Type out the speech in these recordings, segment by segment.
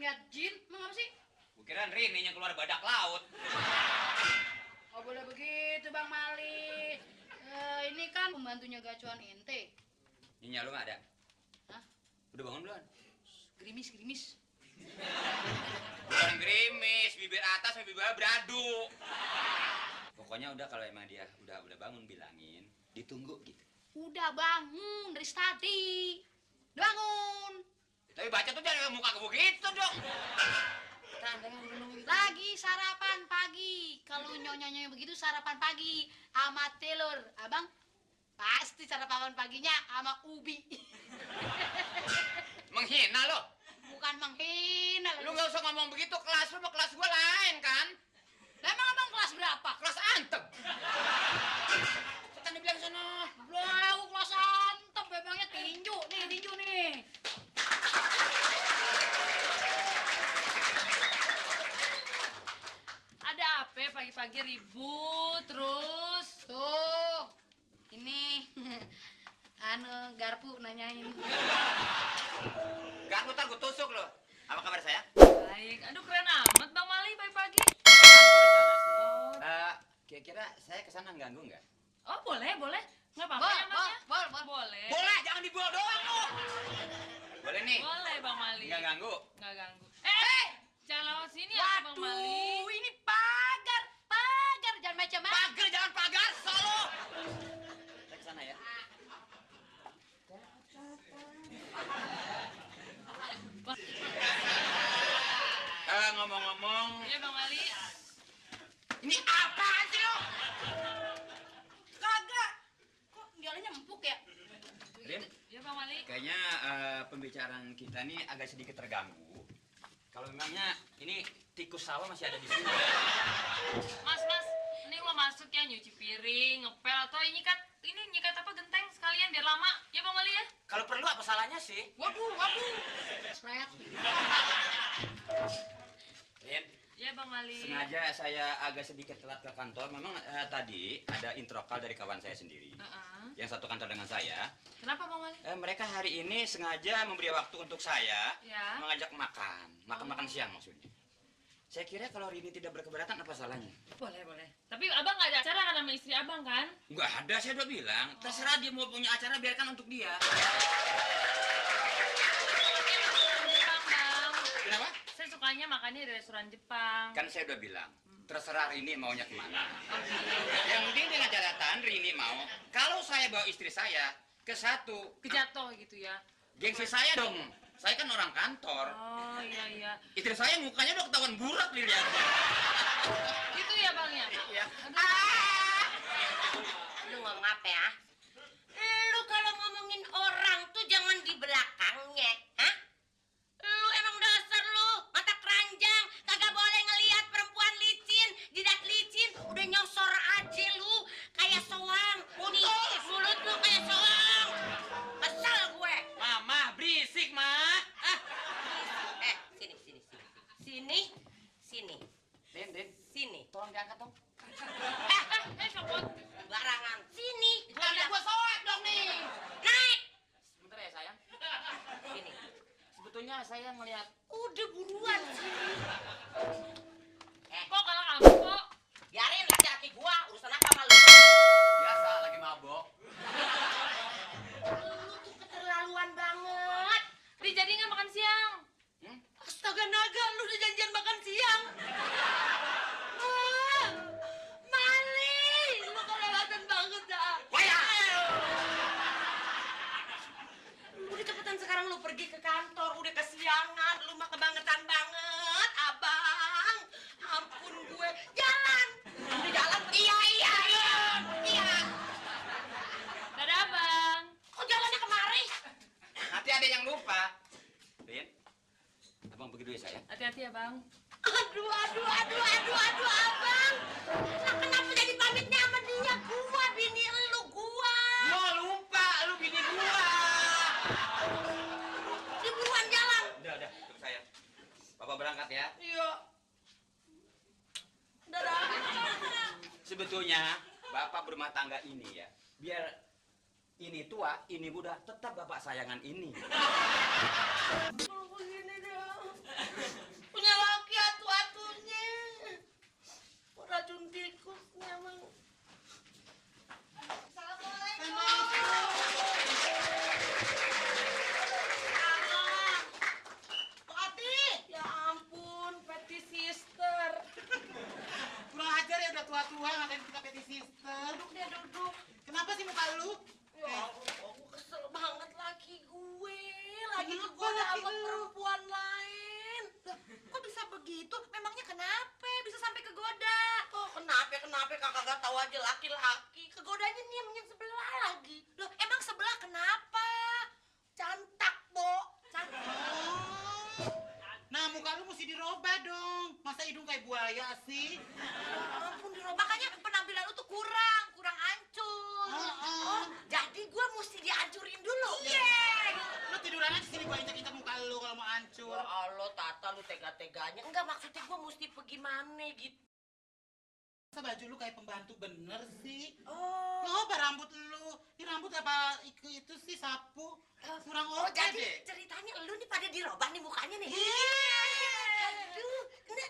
ngeliat jin, emang apa sih? Kirain Rini yang keluar badak laut. Oh boleh begitu Bang Mali. Ini kan pembantunya gacuan ente. Nyinya lu nggak ada? Hah? Udah bangun belum? Gerimis. Bukan gerimis, bibir atas sama bibir bawah beradu. Pokoknya udah kalau emang dia udah bangun bilangin, ditunggu gitu. Udah bangun dari tadi. Bangun. Tapi baca tuh jangan muka ke begitu dong. Lagi sarapan pagi. Kalau nyonya begitu sarapan pagi sama telur. Abang pasti sarapan paginya sama ubi. Menghina lo. Bukan menghina. Lu gak usah ngomong begitu, kelas lu sama kelas gua lain kan? Lah emang abang kelas berapa? Kelas antep. Setan dibilang sana. Lah aku kelas antep, bebangnya tinju nih. Ada apa pagi-pagi ribut terus? Tuh, ini Garpu nanyain. Gak ntar gua tusuk lo. Apa kabar saya? Baik. Aduh keren amat Bang Mali pagi-pagi. Kira-kira saya kesana ganggu nggak? Oh boleh. Nggak apa-apa ya Masnya? Boleh. Boleh, jangan dibawa doang lo. Boleh nih. Boleh Bang Mali. Nggak ganggu. Nggak ganggu. Jangan lewat sini ya Bang Mali. Ini pagar, jangan macam-macam. Jangan pagar, solo. Saya kesana ya. Ngomong-ngomong, Iya Bang Mali. ini apaan sih lo? Kagak. Kok jalannya empuk ya? Rin, Iya Bang Mali. kayaknya pembicaraan kita nih agak sedikit terganggu. Kalau memangnya ini tikus sawah masih ada di sini. Mas, ini lo masuk ya nyuci piring, ngepel atau ini nyikat apa genteng sekalian biar lama. Ya Bang Mali ya? Kalau perlu apa salahnya sih? Waduh. Seret. Rin, Iya Bang Mali. sengaja saya agak sedikit telat ke kantor. Memang tadi ada intro call dari kawan saya sendiri. Yang satu kantor dengan saya. Kenapa Bang Mali? Mereka hari ini sengaja memberi waktu untuk saya Ya. mengajak makan siang maksudnya. Saya kira kalau Rini tidak berkeberatan apa salahnya? Boleh. Tapi abang nggak ada acara kan sama istri abang kan? Enggak ada, saya udah bilang. Terserah dia mau punya acara, biarkan untuk dia. Jepang bang. Kenapa? Saya sukanya makannya di restoran Jepang. Kan saya udah bilang. Terserah Rini maunya kemana. Yang penting dengan catatan Rini mau. Kalau saya bawa istri saya ke satu. Kejatuh gitu ya? Gengsi saya dong. Saya kan orang kantor. Oh iya. Istri saya mukanya udah ketahuan burak dilihatnya. Gitu ya bang ya? Iya. Lu ngomong apa ya? Lu kalau ngomongin orang tuh jangan di belakangnya, hah? Lu emang dasar lu, mata keranjang, kagak boleh ngelihat perempuan licin, jidat licin, udah nyosor aja lu, kayak soang. Nih, mulut lu kayak soang. Kesel gue. Mama berisik, Ma. Sini. Din. Sini. Tolong diangkat dong. Copot. Barangan. Sini. Bukannya gua soek dong nih. Naik. Sebentar ya, sayang. Sini. Sebetulnya saya ngelihat Udah buruan sini. Kok kalau kamu kok? Biarin laki-laki gua, urusan apa sama lu? biasa lagi mabok. Lu tuh keterlaluan banget. Ri jadi nggak makan siang? Astaga naga, lu udah janjian makan siang. Mali, lu kelewatan banget dah. Udah cepetan sekarang lu pergi ke kantor, udah kesiangan, lu mah kebangetan banget, abang. Ampun gue, jalan. Udah jalan? Iya. Dadah bang. Kok jalannya kemari? Nanti ada yang lupa. Din, abang pergi dulu ya, sayang. Hati-hati ya bang. Aduh, abang. Lah kenapa jadi pamitnya sama dia? Gua, bini lu, gua. Lo lupa, lu bini gua. Di buruan jalan. Udah, terus sayang. Bapak berangkat ya. Iya. Dadah. Sebetulnya bapak berumah tangga ini ya, biar ini tua, ini muda, tetap bapak sayangan ini. Kalau begini dong. racun tikusnya emang. Ya ampun, Patty Sister. Kurang ajar ya, udah tua-tua ngatain kita petty sister. Duduk deh, duduk. Kenapa sih muka lu? Ya ampun, aku kesel banget laki gue. Lagi Kenapa kegoda laki sama lu? perempuan lain. Kok bisa begitu? Memangnya kenapa? Bisa sampai kegoda? Oh, kenapa kakak gak tahu aja laki-laki. Kegodanya nih yang sebelah lagi. Loh, emang sebelah kenapa? Cantak, Bo. Cantik. Oh. Nah, muka lu mesti dirobah dong. Masa hidung kayak buaya sih? Ya ampun, makanya penampilan lu tuh kurang ancur. Oh. Jadi gua mesti dihancurin dulu. Lu tiduran aja sini, gua injak-injak muka lu kalau mau hancur. Ya Allah, Tata lu tega-teganya. Enggak, maksudnya gue mesti pergi mana gitu. Masa baju lu kayak pembantu bener sih? Oh, Apa rambut lu? Ini rambut apa itu sih sapu? Kurang Oh, oke jadi deh. ceritanya lu nih pada dirobah nih mukanya nih. aduh.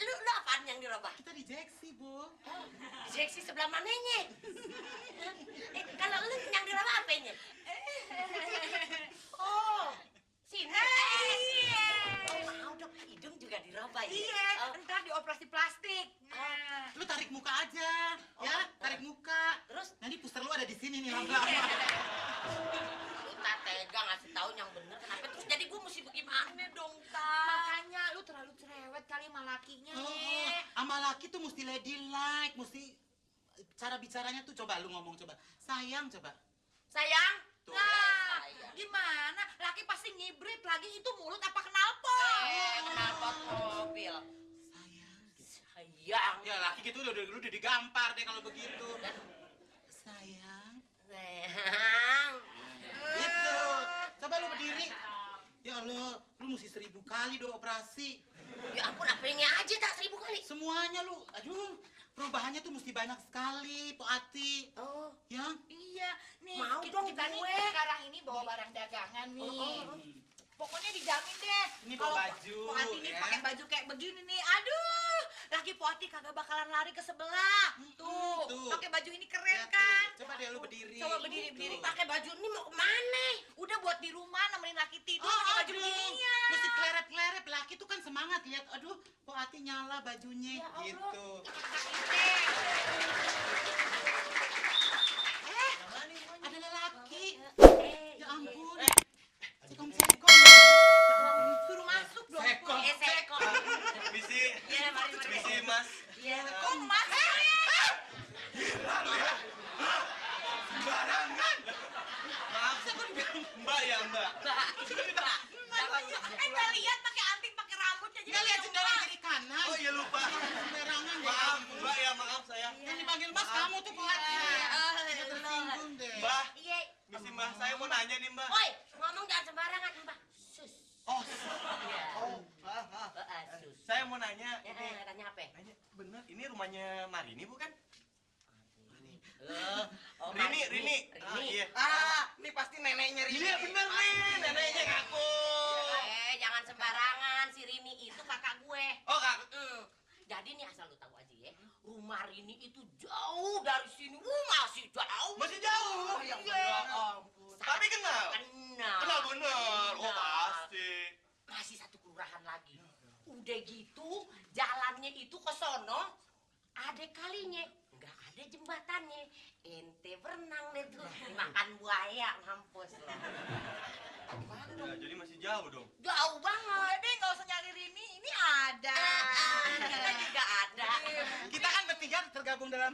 Lu apaan yang dirubah? Kita dijeksi, Bu. Seksi sebelah mananya? Kalau lu yang dirubah apanya? Oh, sini. Oh, mau dong. Hidung juga dirubah ya? Iya, Oh, ntar dioperasi plastik. Nah. Lu tarik muka aja, ya? Tarik muka. terus Nanti puster lu ada di sini nih, lama-lama. lu tak tega ngasih tahu yang bener. Kenapa terus jadi gue mesti bagaimana dong, Tak? Makanya lu terlalu cerewet kali sama lakinya. Oh, sama laki tuh mesti ladylike, mesti cara bicaranya tuh coba lu ngomong coba. Sayang coba. Sayang? Tuh, Lah, sayang. gimana? Laki pasti ngibrit lagi itu mulut apa knalpot? Knalpot mobil. Sayang. Sayang. Ya laki gitu udah digampar deh kalau begitu. Sayang. Sayang. Gitu. Coba lu berdiri. Ya Allah, lu mesti 1000 kali do operasi. Ya ampun, apanya aja tak 1000 kali. Semuanya lu. Aduh, perubahannya tuh mesti banyak sekali, Po Ati. Oh, Ya. Iya, nih Mau dong kita nih gue. sekarang ini bawa barang dagangan nih. Oh. Pokoknya dijamin deh. Ini bawa Kalau baju, Poati nih ya. pakai baju kayak begini nih, aduh, laki Poati kagak bakalan lari ke sebelah. Tuh, tuh. pakai baju ini keren Ya, tuh. kan? Coba deh lu berdiri. Coba berdiri. pakai baju ini mau kemana? Udah buat di rumah nemenin laki tidur Oh, pakai baju aduh. beginian. Mesti kleret-kleret. Laki tuh kan semangat lihat. Aduh, Po Ati nyala bajunya Ya Allah. gitu. Ada lelaki. Ya ampun. Sekong-sekong. Suruh masuk dong. Sekong. Sekong. Misi, Iya, mari. misi Mas. Iya. Kok mas? Sembarangan. Maaf, Mbak ya Mbak. Mbak. Nggak lihat pakai anting pakai rambutnya jadi Nggak lihat jendela kiri kanan. Oh iya lupa. Sembarangan deh. Maaf kamu. Mbak ya maaf saya. Yang dipanggil Mas kamu tuh Po Ati. Nggak tersinggung deh. Mbak, Iya. misi Mbak saya mau nanya nih Mbak. Oi, ngomong jangan sembarangan, Mbak. Sus. Oh, Iya. Sus. Saya mau nanya Ya, ini. tanya apa? Nanya bener, ini rumahnya Marini bukan? Oh, Rini. Ah, iya. ini pasti neneknya Rini. Iya bener nih, neneknya ngaku. Jangan sembarangan. Si Rini itu kakak gue. Oh kak, Jadi nih asal lu tahu aja ya, rumah Rini itu jauh dari sini. Masih jauh. masih jauh. Iya. Ya ampun. Tapi kenal. Kenal bener. Oh Kenal. pasti. Masih satu kelurahan lagi. Udah gitu, jalannya itu ke sono, ada kalinya. Nggak ada jembatannya. Ente berenang deh tuh, dimakan buaya, mampus loh. Ya, jadi masih jauh dong. Jauh banget. Udah deh nggak usah nyari Rini, ini ada. Kita juga ada. Kita kan bertiga tergabung dalam